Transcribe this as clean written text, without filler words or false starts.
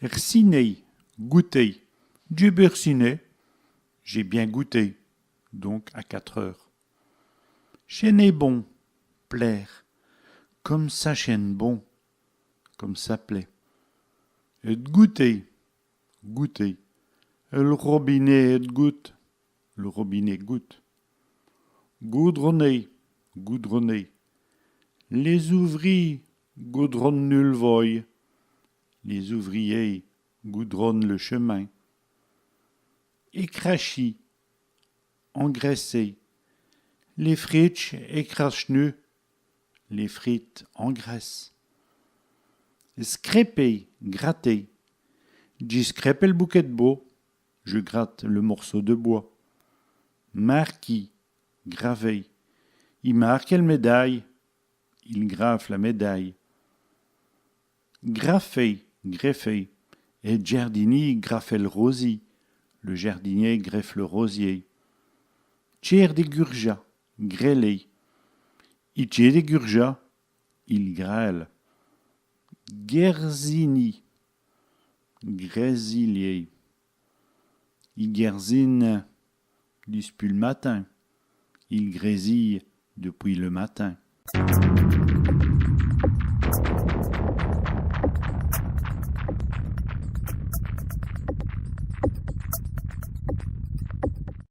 Rciné, goûter. Du berciné. J'ai bien goûté, donc à 4 heures. Chaîner bon, plaire. Comme ça chaîne bon, comme ça plaît. Et goûter, goûter. Le robinet goutte, le robinet goutte. Goudronner, goudronner. Les ouvriers goudronnent nul voie. Les ouvriers goudronnent le chemin. Écrachis, engraisser. Les frites écrachent les frites engraissent. Scraper, gratter. J'y scrape le bouquet de bois, je gratte le morceau de bois. Marquis, graver. Il marque la médaille, il graffe la médaille. Graffer, greffer. Et jardinier graffait le rosier, le jardinier greffe le rosier. Tiers des gurjas, grêler. Il tire des gurjas, il grêle. Guerzini, grésilier. Il guerzine depuis le matin. Il grésille depuis le matin.